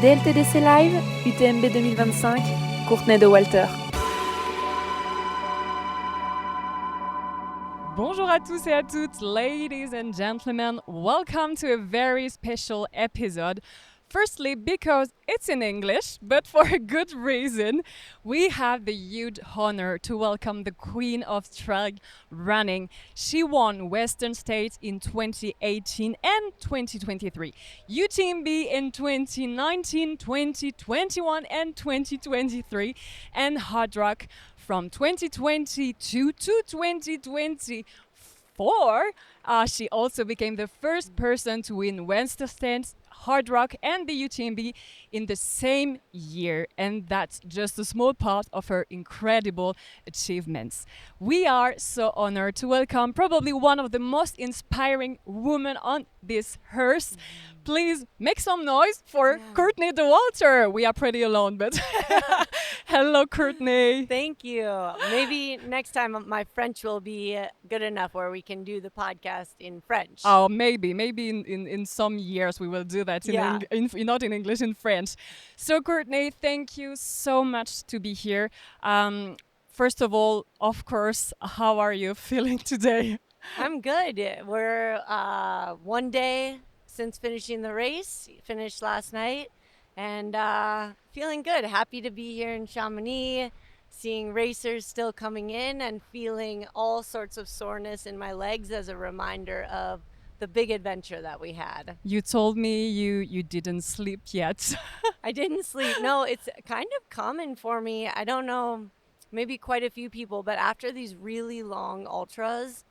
DLTDC Live, UTMB 2025, Courtney de Walter. Bonjour à tous et à toutes, ladies and gentlemen. Welcome to a very special episode. Firstly, because it's in English, but for a good reason. We have the huge honor to welcome the Queen of Trail Running. She won Western States in 2018 and 2023, UTMB in 2019, 2021 and 2023, and Hard Rock from 2022 to 2024. She also became the first person to win Western States, Hard Rock and the UTMB in the same year, and that's just a small part of her incredible achievements. We are so honored to welcome probably one of the most inspiring women on this earth. Please make some noise for Courtney de Walter. We are pretty alone, but hello, Courtney. Thank you. Maybe next time my French will be good enough where we can do the podcast in French. Oh, maybe in some years we will do that not in English, in French. So Courtney, thank you so much to be here. First of all, of course, how are you feeling today? I'm good. We're one day since finishing the race, finished last night, and feeling good. Happy to be here in Chamonix, seeing racers still coming in and feeling all sorts of soreness in my legs as a reminder of the big adventure that we had. You told me you didn't sleep yet. I didn't sleep. No, it's kind of common for me. I don't know, maybe quite a few people, but after these really long ultras,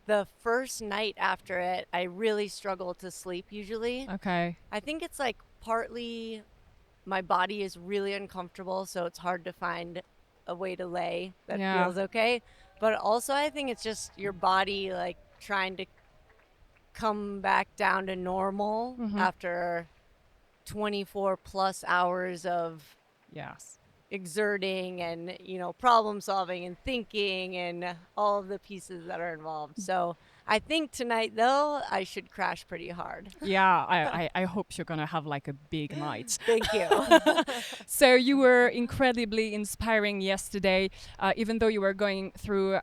the first night after it, I really struggle to sleep usually. Okay. I think it's like partly my body is really uncomfortable, so it's hard to find a way to lay that feels okay. But also I think it's just your body like trying to come back down to normal after 24 plus hours of exerting and, problem solving and thinking and all of the pieces that are involved. So I think tonight, though, I should crash pretty hard. Yeah, I hope you're going to have like a big night. Thank you. So you were incredibly inspiring yesterday, even though you were going through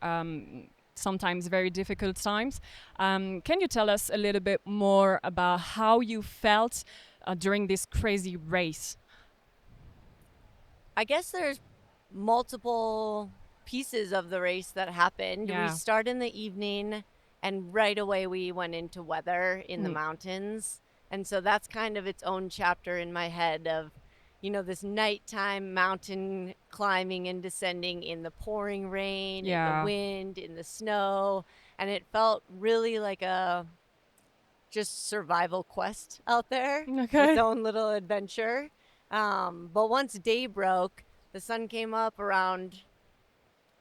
sometimes very difficult times. Can you tell us a little bit more about how you felt during this crazy race? I guess there's multiple pieces of the race that happened. Yeah. We start in the evening, and right away we went into weather in the mountains. And so that's kind of its own chapter in my head of, this nighttime mountain climbing and descending in the pouring rain, in the wind, in the snow. And it felt really like a just survival quest out there. Okay. Its own little adventure. But once day broke, the sun came up around,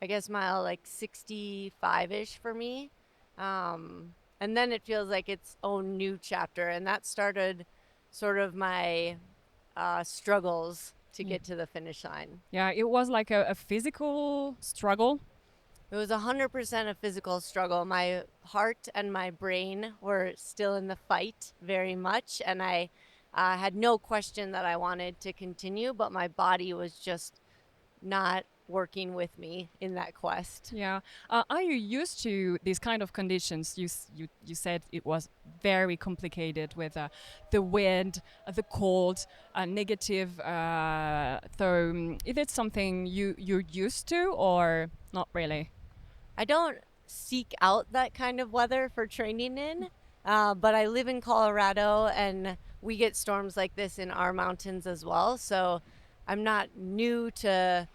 I guess, mile like 65-ish for me. And then it feels like its own new chapter. And that started sort of my struggles to get to the finish line. Yeah, it was like a physical struggle. It was 100% a physical struggle. My heart and my brain were still in the fight very much. And I had no question that I wanted to continue, but my body was just not working with me in that quest. Yeah. Are you used to these kind of conditions? You said it was very complicated with the wind, the cold, negative. So is it something you're used to or not really? I don't seek out that kind of weather for training in, but I live in Colorado and we get storms like this in our mountains as well. So I'm not new to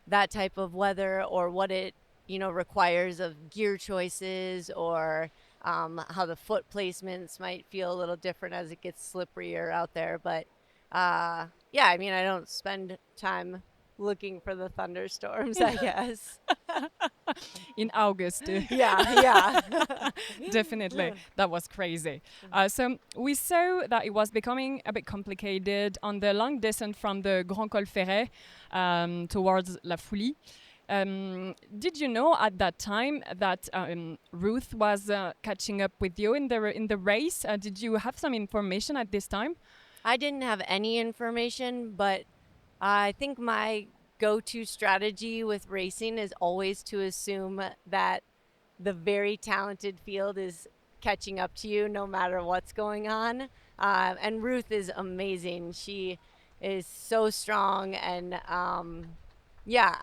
that type of weather or what it, requires of gear choices or how the foot placements might feel a little different as it gets slipperier out there. But I don't spend time looking for the thunderstorms, I guess. In August. Yeah. Definitely. That was crazy. So we saw that it was becoming a bit complicated on the long descent from the Grand Col Ferret towards La Foulie. Did you know at that time that Ruth was catching up with you in the race? Did you have some information at this time? I didn't have any information, but I think my go-to strategy with racing is always to assume that the very talented field is catching up to you no matter what's going on. And Ruth is amazing. She is so strong, and yeah,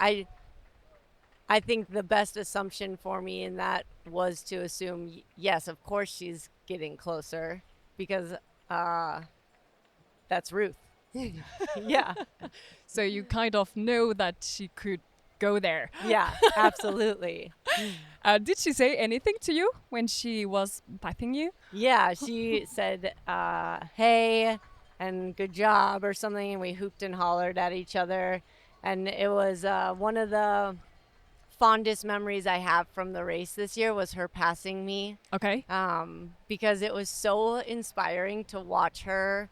I think the best assumption for me in that was to assume yes, of course she's getting closer because uh, that's Ruth. Yeah, So you kind of know that she could go there. yeah, absolutely. Did she say anything to you when she was patting you? Yeah, she said, hey, and good job or something. And we hooped and hollered at each other. And it was one of the fondest memories I have from the race this year was her passing me Okay. because it was so inspiring to watch her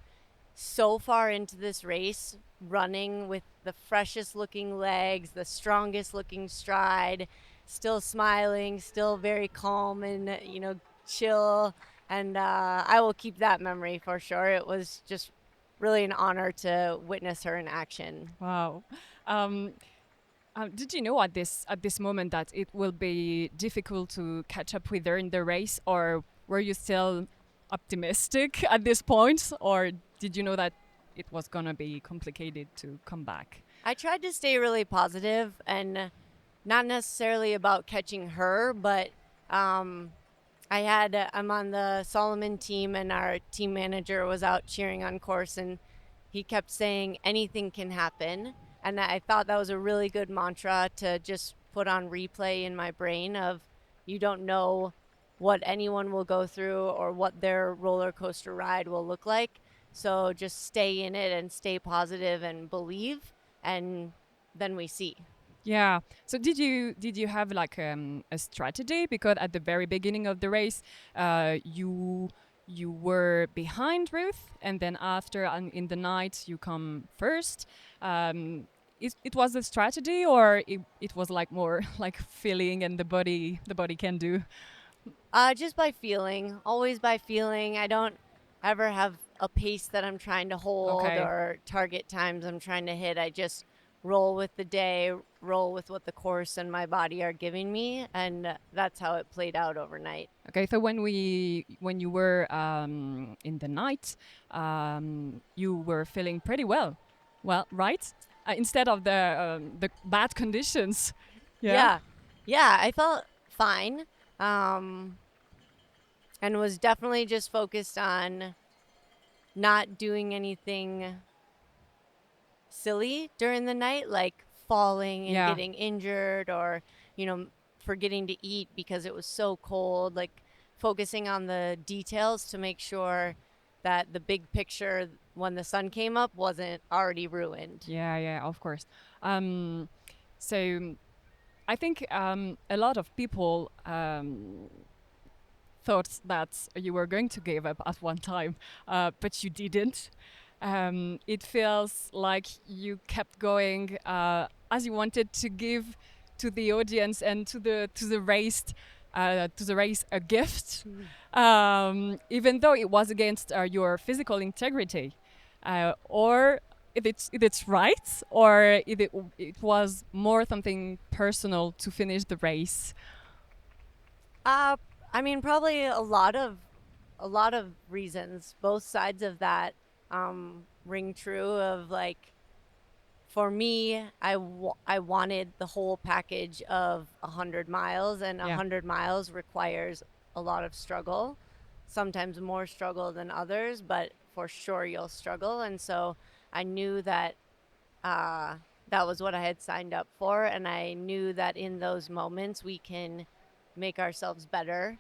so far into this race running with the freshest looking legs, the strongest looking stride, still smiling, still very calm and, chill. And I will keep that memory for sure. It was just really an honor to witness her in action. Wow. Um, did you know at this moment that it will be difficult to catch up with her in the race, or were you still optimistic at this point, or did you know that it was gonna be complicated to come back? I tried to stay really positive and not necessarily about catching her, but I'm on the Solomon team, and our team manager was out cheering on course, and he kept saying anything can happen. And I thought that was a really good mantra to just put on replay in my brain of you don't know what anyone will go through or what their roller coaster ride will look like. So just stay in it and stay positive and believe, and then we see. Yeah. So did you have like a strategy? Because at the very beginning of the race, you were behind Ruth, and then after in the night you come first. It was a strategy, or it was like more like feeling and the body can do. Just by feeling, always by feeling. I don't ever have a pace that I'm trying to hold Okay. or target times I'm trying to hit. I just roll with the day, roll with what the course and my body are giving me, and that's how it played out overnight. Okay, so when you were in the night, you were feeling pretty well. Well, right? Instead of the bad conditions. Yeah, yeah, I felt fine, um, and was definitely just focused on not doing anything silly during the night, like falling and Yeah. getting injured or, forgetting to eat because it was so cold, like focusing on the details to make sure that the big picture when the sun came up wasn't already ruined. Yeah, yeah, of course. Um, so I think a lot of people thought that you were going to give up at one time, but you didn't. It feels like you kept going as you wanted to give to the audience and to the race a gift, even though it was against your physical integrity, or if it's right, or if it was more something personal to finish the race. Uh, I mean, probably a lot of reasons. Both sides of that ring true. Of like, for me, I wanted the whole package of 100 miles, and Yeah. 100 miles requires a lot of struggle. Sometimes more struggle than others, but for sure you'll struggle. And so I knew that uh, that was what I had signed up for, and I knew that in those moments we can make ourselves better.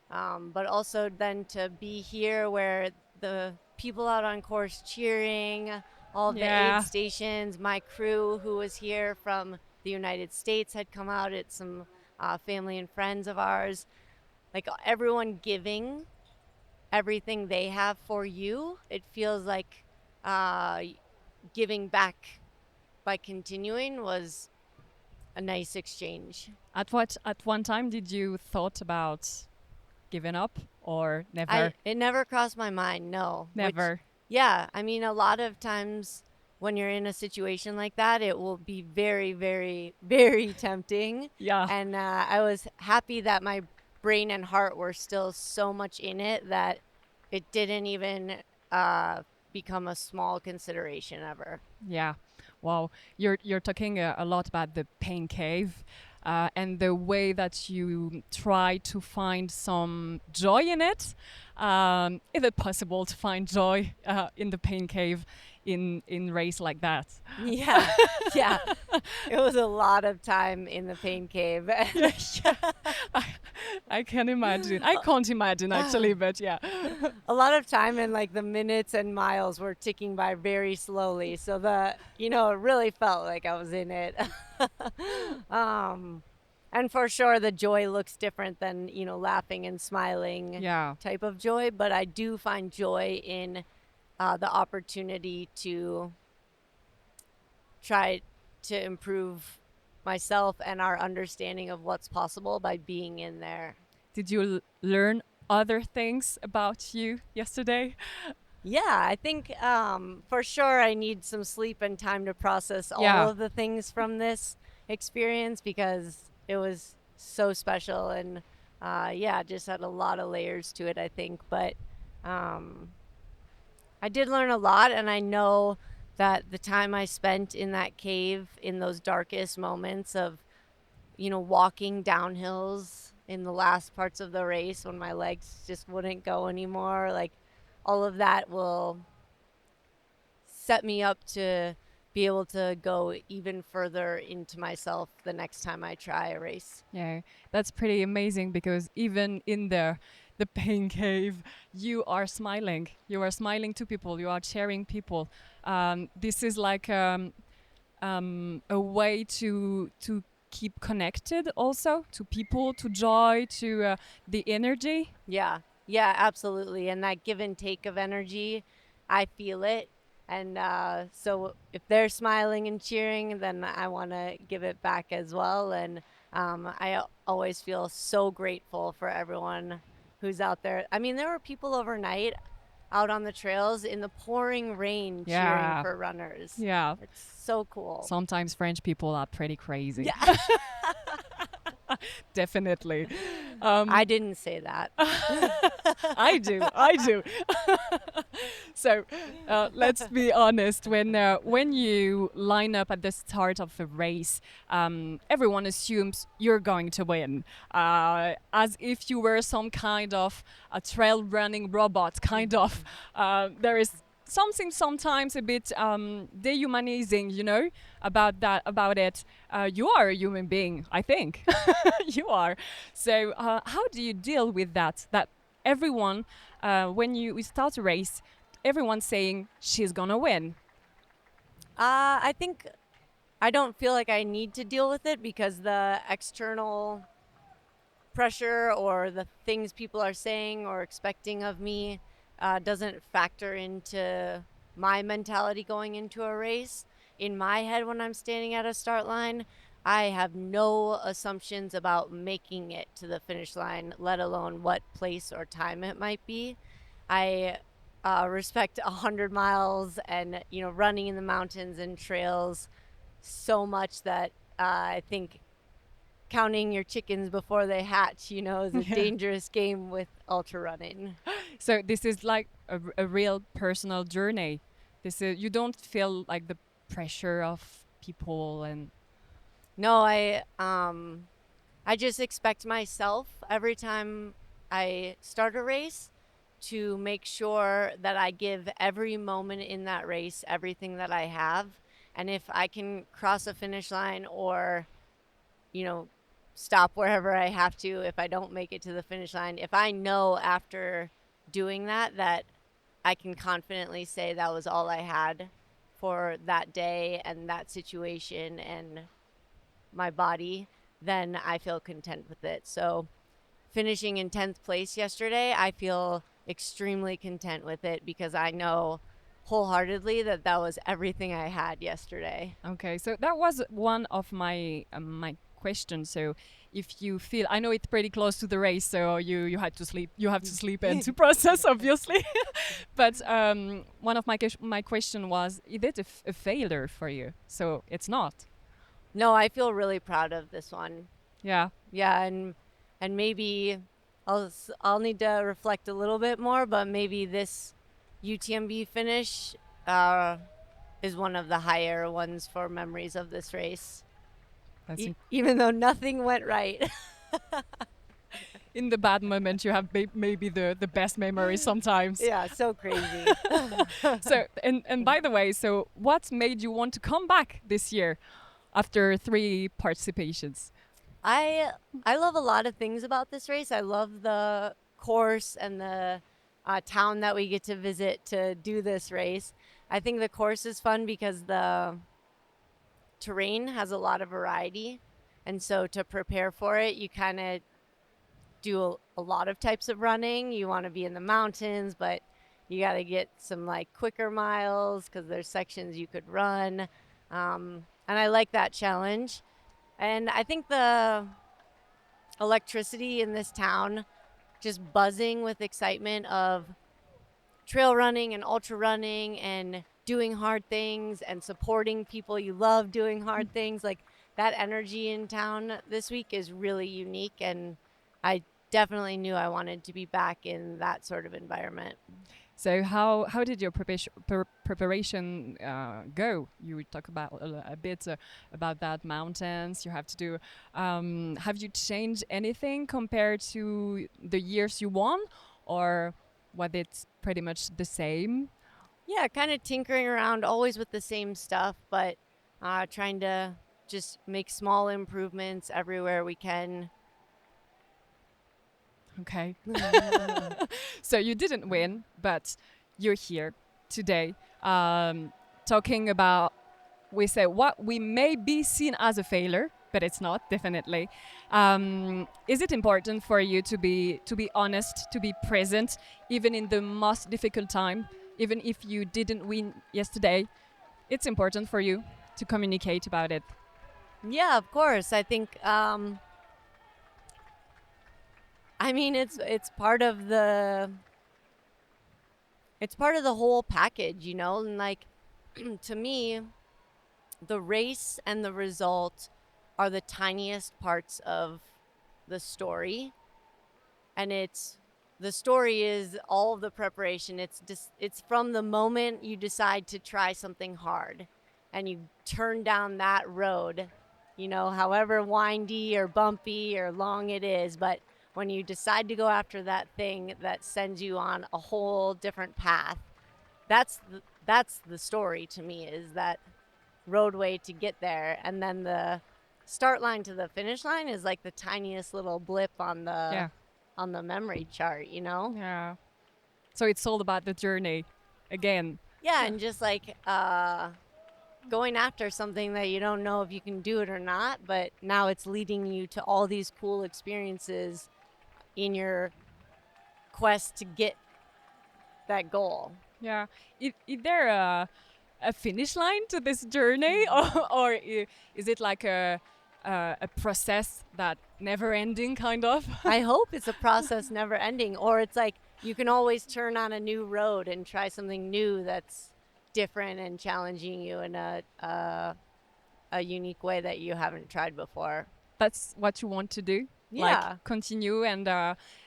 But also then to be here where the people out on course cheering, all of the Yeah. aid stations, my crew who was here from the United States had come out. It's some family and friends of ours. Like everyone giving everything they have for you. It feels like uh, giving back by continuing was a nice exchange. At one time did you thought about giving up, or never? It never crossed my mind, no. Never. Yeah, I mean, a lot of times when you're in a situation like that, it will be very, very, very tempting. Yeah. And I was happy that my brain and heart were still so much in it that it didn't even uh, become a small consideration ever. Yeah. Wow. You're talking a lot about the pain cave. And the way that you try to find some joy in it. Is it possible to find joy in the pain cave in race like that? Yeah, yeah. It was a lot of time in the pain cave. I, I can imagine. I can't imagine actually, but yeah. A lot of time, and like the minutes and miles were ticking by very slowly. So it really felt like I was in it. And for sure, the joy looks different than, laughing and smiling Yeah. type of joy. But I do find joy in the opportunity to try to improve myself and our understanding of what's possible by being in there. Did you learn other things about you yesterday? Yeah, I think for sure I need some sleep and time to process all Yeah. of the things from this experience because it was so special and just had a lot of layers to it, I think. But um, I did learn a lot, and I know that the time I spent in that cave in those darkest moments of, walking down hills in the last parts of the race when my legs just wouldn't go anymore, like all of that will set me up to be able to go even further into myself the next time I try a race. Yeah, that's pretty amazing because even in the pain cave, you are smiling. You are smiling to people. You are cheering people. This is like a way to keep connected, also to people, to joy, to the energy. Yeah, yeah, absolutely. And that give and take of energy, I feel it. And so if they're smiling and cheering, then I want to give it back as well. And always feel so grateful for everyone who's out there. I mean, there were people overnight out on the trails in the pouring rain cheering Yeah. for runners. Yeah. It's so cool. Sometimes French people are pretty crazy. Yeah. Definitely. I didn't say that. I do. I do. So let's be honest. When you line up at the start of a race, everyone assumes you're going to win, as if you were some kind of a trail running robot. Kind of. There is something sometimes a bit dehumanizing, about it. You are a human being, I think. You are. So how do you deal with that? That everyone, when we start a race, everyone's saying she's gonna win. I think I don't feel like I need to deal with it because the external pressure or the things people are saying or expecting of me doesn't factor into my mentality going into a race. In my head, when I'm standing at a start line, I have no assumptions about making it to the finish line, let alone what place or time it might be. I respect 100 miles and running in the mountains and trails so much that I think counting your chickens before they hatch, is a dangerous game with ultra running. So this is like a real personal journey. You don't feel like the pressure of people and. No, I just expect myself every time I start a race to make sure that I give every moment in that race everything that I have. And if I can cross a finish line or, stop wherever I have to, if I don't make it to the finish line, if I know after doing that I can confidently say that was all I had for that day and that situation and my body, then I feel content with it. So finishing in 10th place yesterday, I feel extremely content with it because I know wholeheartedly that was everything I had yesterday. Okay, so that was one of my question. So if you feel, I know it's pretty close to the race, so you had to sleep. You have to sleep and to process, obviously. But one of my question was, is it a failure for you? So it's not. No, I feel really proud of this one. Yeah. Yeah, and maybe I'll need to reflect a little bit more, but maybe this UTMB finish is one of the higher ones for memories of this race. That's Even though nothing went right. in the bad moment, you have maybe the best memories sometimes. Yeah, so crazy. So and by the way, so what made you want to come back this year after 3 participations? I love a lot of things about this race. I love the course and the town that we get to visit to do this race. I think the course is fun because the terrain has a lot of variety, and so to prepare for it, you kind of do a lot of types of running. You want to be in the mountains, but you got to get some like quicker miles because there's sections you could run, and I like that challenge. And I think the electricity in this town, just buzzing with excitement of trail running and ultra running and doing hard things and supporting people you love doing hard things, like that energy in town this week is really unique, and I definitely knew I wanted to be back in that sort of environment. So how did your preparation go? You talk about a bit about that mountains. You have to do. Have you changed anything compared to the years you won, or was it pretty much the same? Yeah, kind of tinkering around always with the same stuff, but trying to just make small improvements everywhere we can. Okay. So you didn't win, but you're here today talking about, we say, what we may be seen as a failure, but it's not, definitely. Is it important for you to be honest, to be present, even in the most difficult time, even if you didn't win yesterday? It's important for you to communicate about it. Yeah, of course. I think I mean it's part of the whole package, you know? And like to me, the race and the result are the tiniest parts of the story. And the story is all of the preparation. It's from the moment you decide to try something hard and you turn down that road, you know, however windy or bumpy or long it is, but when you decide to go after that thing that sends you on a whole different path, that's the story to me, is that roadway to get there. And then the start line to the finish line is like the tiniest little blip on the memory chart, you know? Yeah. So it's all about the journey again. Yeah, and just like going after something that you don't know if you can do it or not, but now it's leading you to all these cool experiences in your quest to get that goal. Yeah. Is there a finish line to this journey, or is it like a process that never ending kind of? I hope it's a process never ending, or it's like you can always turn on a new road and try something new that's different and challenging you in a unique way that you haven't tried before. That's what you want to do? Yeah. Like continue and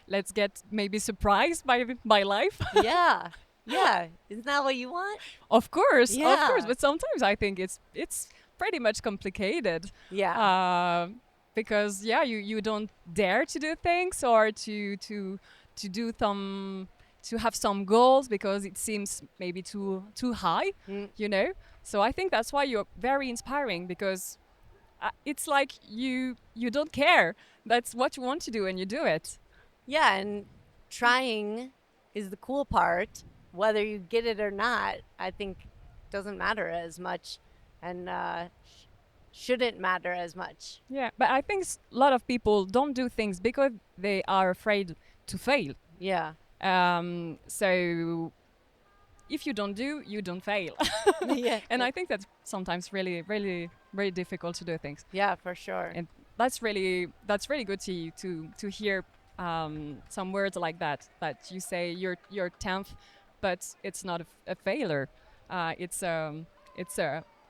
let's get maybe surprised by life? Yeah. Yeah. Isn't that what you want? Of course, of Yeah. course. But sometimes I think it's pretty much complicated. Yeah. Because you don't dare to do things or to do some, to have some goals because it seems maybe too high, you know. So I think that's why you're very inspiring, because it's like you don't care. That's what you want to do and you do it. Yeah, and trying is the cool part. Whether you get it or not, I think doesn't matter as much, and shouldn't matter as much. Yeah, but I think a lot of people don't do things because they are afraid to fail. Yeah. So if you don't do, you don't fail. Yeah. And I think that's sometimes really, really, very difficult to do things. Yeah, for sure. And that's really good to hear some words like that. That you say you're 10th, but it's not a failure. It's a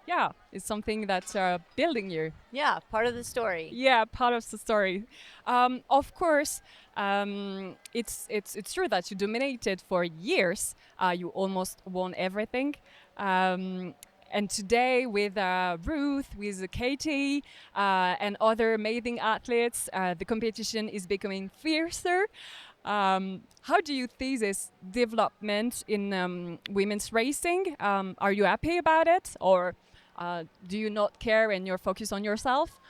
yeah, it's something that's building you. Yeah, part of the story. Yeah, part of the story. Of course, it's true that you dominated for years. You almost won everything. Um, and today, with Ruth, with Katie, and other amazing athletes, the competition is becoming fiercer. How do you see this development in women's racing? Are you happy about it, or do you not care and you're focused on yourself?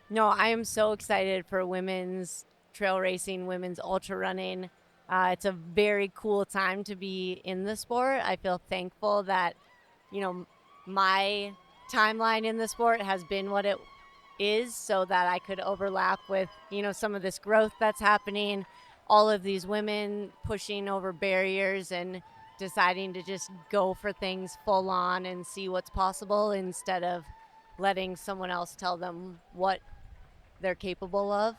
No, I am so excited for women's trail racing, women's ultra running. It's a very cool time to be in the sport. I feel thankful that, you know, my timeline in the sport has been what it is so that I could overlap with, some of this growth that's happening, all of these women pushing over barriers and deciding to just go for things full on and see what's possible instead of letting someone else tell them what they're capable of.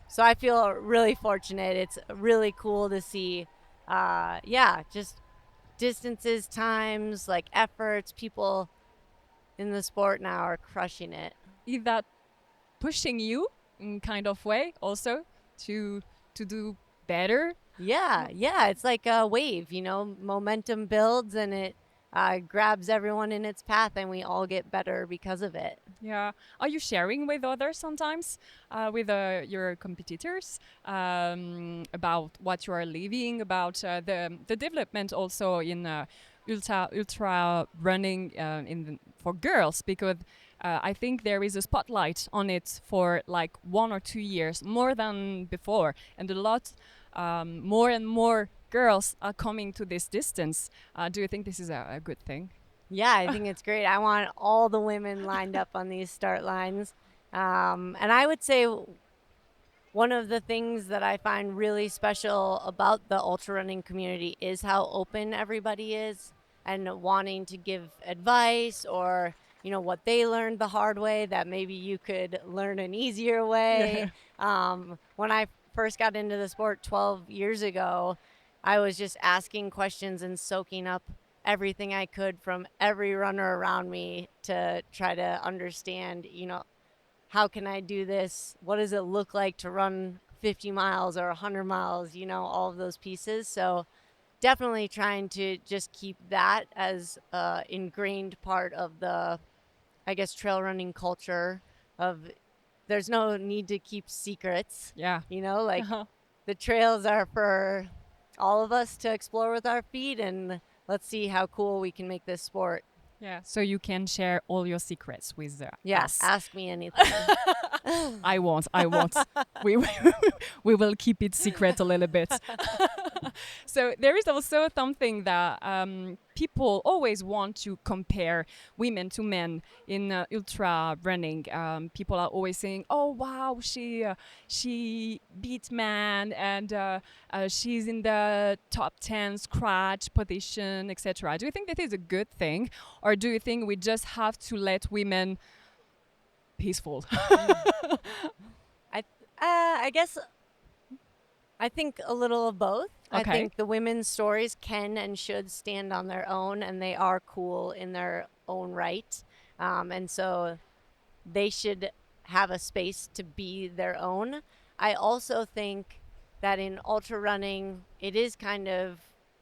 So I feel really fortunate. It's really cool to see, just distances, times, like efforts. People in the sport now are crushing it. Is that pushing you in kind of way also to do better? Yeah, it's like a wave, momentum builds and it grabs everyone in its path and we all get better because of it. Yeah. Are you sharing with others sometimes, with your competitors, about what you are living, about the development also in ultra running for girls? Because I think there is a spotlight on it for like 1 or 2 years more than before, and a lot more and more girls are coming to this distance. Do you think this is a good thing? Yeah, I think it's great. I want all the women lined up on these start lines. And I would say one of the things that I find really special about the ultra running community is how open everybody is and wanting to give advice or, what they learned the hard way that maybe you could learn an easier way. When I first got into the sport 12 years ago, I was just asking questions and soaking up everything I could from every runner around me to try to understand, how can I do this? What does it look like to run 50 miles or 100 miles, all of those pieces. So definitely trying to just keep that as an ingrained part of the, I guess, trail running culture of there's no need to keep secrets. Yeah. The trails are for all of us to explore with our feet and let's see how cool we can make this sport. Yeah, so you can share all your secrets with us. Ask me anything. I won't. we we will keep it secret a little bit. So there is also something that people always want to compare women to men in ultra running. People are always saying, "Oh wow, she beat man and she's in the top 10 scratch position, etc." Do you think that is a good thing, or do you think we just have to let women peaceful? I guess I think a little of both. I Okay. think the women's stories can and should stand on their own, and they are cool in their own right. And so they should have a space to be their own. I also think that in ultra running, it is kind of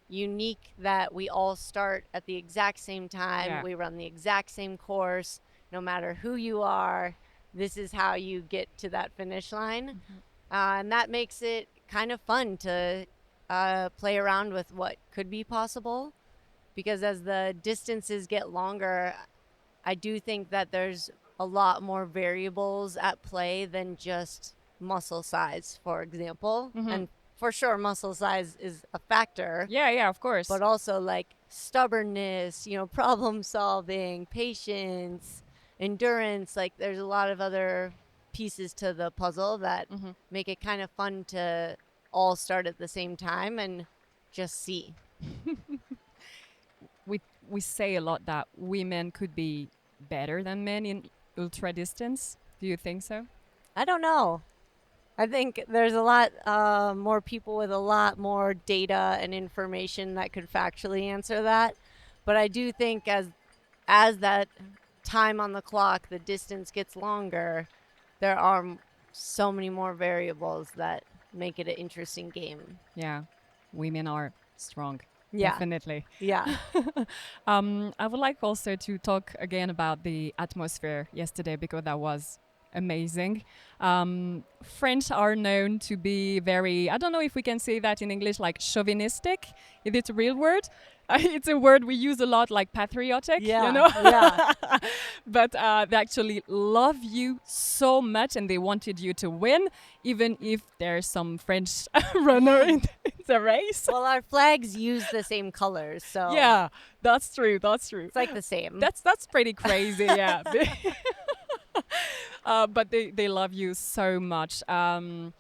unique that we all start at the exact same time. Yeah. We run the exact same course, no matter who you are. This is how you get to that finish line. And that makes it kind of fun to play around with what could be possible. Because as the distances get longer, I do think that there's a lot more variables at play than just muscle size, for example. And for sure, muscle size is a factor. Yeah, of course. But also like stubbornness, problem solving, patience, endurance. Like there's a lot of other pieces to the puzzle that make it kind of fun to all start at the same time and just see. We say a lot that women could be better than men in ultra distance. Do you think so? I don't know. I think there's a lot more people with a lot more data and information that could factually answer that. But I do think as that time on the clock, the distance gets longer, there are so many more variables that make it an interesting game. Yeah, women are strong. Yeah. Definitely. Yeah. I would like also to talk again about the atmosphere yesterday because that was amazing. French are known to be very, I don't know if we can say that in English, like chauvinistic. Is it a real word? It's a word we use a lot, like patriotic, Yeah, you know? yeah. But they actually love you so much and they wanted you to win, even if there's some French runner in the race. Well, our flags use the same colors, so Yeah, that's true. That's true. it's like the same. That's pretty crazy. Yeah. But they love you so much. How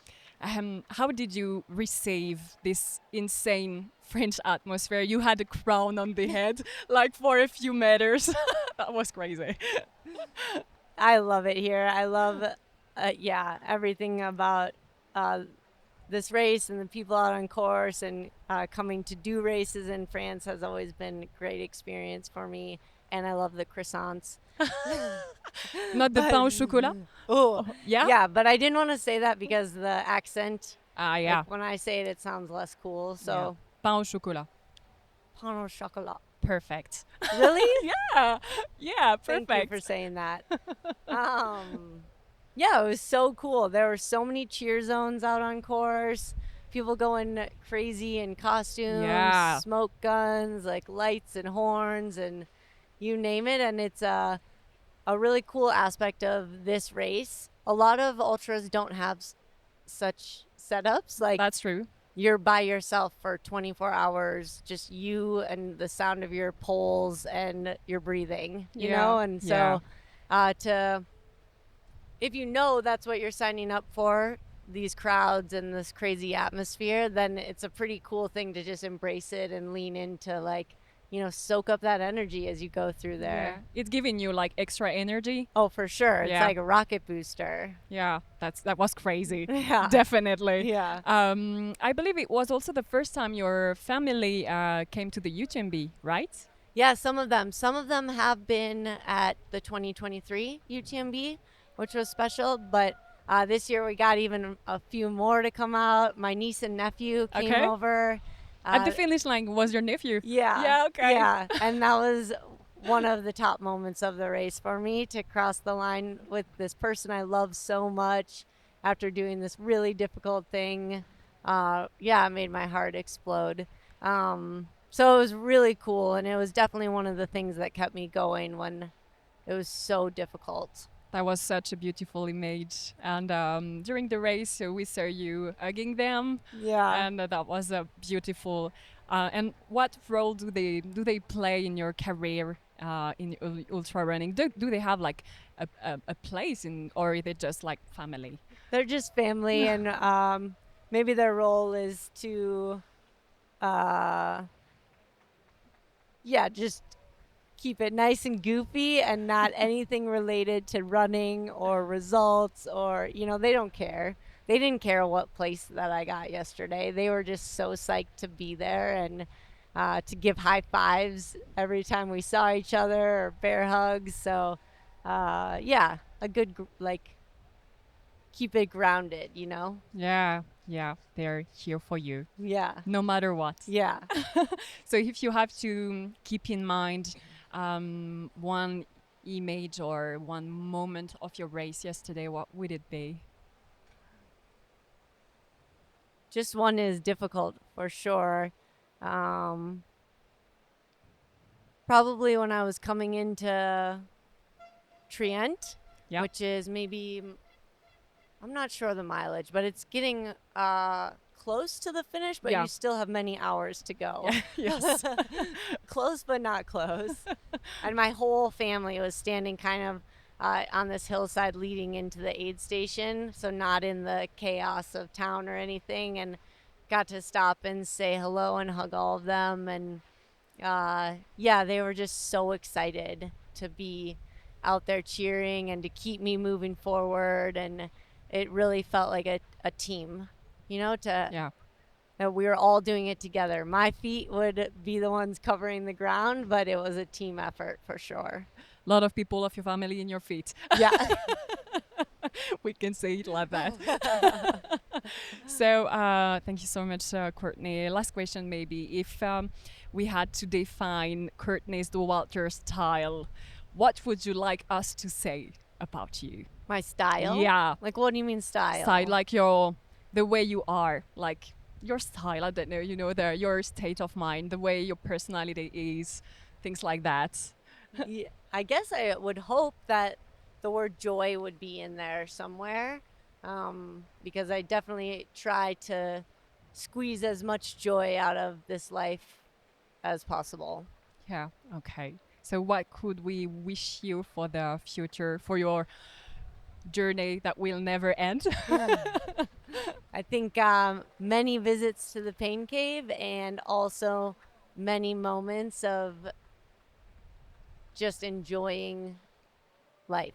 did you receive this insane French atmosphere? You had a crown on the head, like for a few meters. That was crazy. I love it here. I love, everything about this race and the people out on course and coming to do races in France has always been a great experience for me. And I love the croissants. Not the pain au chocolat. Oh, Yeah. yeah, but I didn't want to say that because the accent, Yeah. like, when I say it, it sounds less cool. So, Pain au chocolat. pain au chocolat. Perfect. Really? Yeah. Yeah. Perfect. Thank you for saying that. Yeah, it was so cool. There were so many cheer zones out on course. People going crazy in costumes, Yeah. smoke guns, like lights and horns, and you name it. And it's a really cool aspect of this race. A lot of ultras don't have such setups. Like, That's true. you're by yourself for 24 hours, just you and the sound of your poles and your breathing, you Yeah, know? And so if you know that's what you're signing up for, these crowds and this crazy atmosphere, then it's a pretty cool thing to just embrace it and lean into, like, soak up that energy as you go through there. It's giving you like extra energy. Oh, for sure. It's Yeah. like a rocket booster. Yeah, that was crazy. Yeah. Definitely. Yeah. I believe it was also the first time your family came to the UTMB, right? Yeah, some of them have been at the 2023 UTMB, which was special, but this year we got even a few more to come out. My niece and nephew came Okay. over. At the finish line was your nephew. Yeah. Yeah, okay. Yeah, and that was one of the top moments of the race for me, to cross the line with this person I love so much after doing this really difficult thing. It made my heart explode. So it was really cool, and it was definitely one of the things that kept me going when it was so difficult. That was such a beautiful image. And during the race, we saw you hugging them, Yeah. and that was beautiful. And what role do they play in your career in ultra running? Do they have like a place in, or is it just like family? They're just family, and maybe their role is to, just keep it nice and goofy and not anything related to running or results, or, they don't care. They didn't care what place that I got yesterday. They were just so psyched to be there and to give high fives every time we saw each other, or bear hugs. So, a good, keep it grounded, Yeah, they're here for you, Yeah. no matter what. Yeah. So if you have to keep in mind one image or one moment of your race yesterday, what would it be? Just one is difficult for sure. Probably when I was coming into Trient, Yeah. which is maybe, I'm not sure the mileage, but it's getting close to the finish, but Yeah. you still have many hours to go. Yes. Close, but not close. And my whole family was standing kind of on this hillside leading into the aid station, so not in the chaos of town or anything, and got to stop and say hello and hug all of them. And they were just so excited to be out there cheering and to keep me moving forward. And it really felt like a team, Yeah. that we were all doing it together. My feet would be the ones covering the ground, but it was a team effort for sure. A lot of people of your family in your feet. Yeah. We can say it like that. So thank you so much, Courtney. Last question, maybe. If we had to define Courtney's Dauwalter style, what would you like us to say about you? My style? Yeah. Like, what do you mean style? Style, like the way you are, like your style. I don't know, your state of mind, the way your personality is, things like that. Yeah, I guess I would hope that the word joy would be in there somewhere, because I definitely try to squeeze as much joy out of this life as possible. Yeah. Okay. So what could we wish you for the future, for your journey that will never end? I think many visits to the Pain Cave and also many moments of just enjoying life.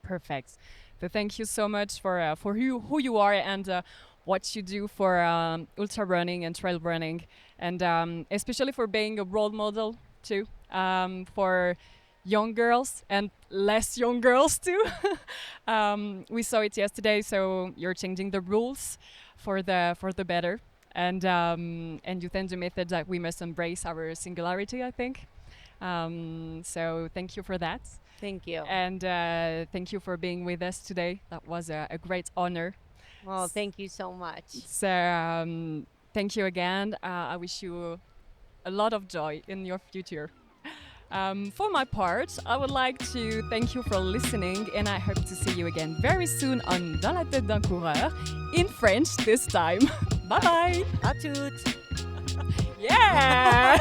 Perfect. So thank you so much for who you are and what you do for ultra running and trail running, and especially for being a role model too, for young girls and less young girls too. We saw it yesterday. So you're changing the rules for the better, and you tend the method that we must embrace our singularity, I think. So thank you for that. Thank you. And thank you for being with us today. That was a great honor. Well, thank you so much. So thank you again. I wish you a lot of joy in your future. For my part, I would like to thank you for listening, and I hope to see you again very soon on Dans la tête d'un coureur, in French this time. Bye bye. À toutes. Yeah.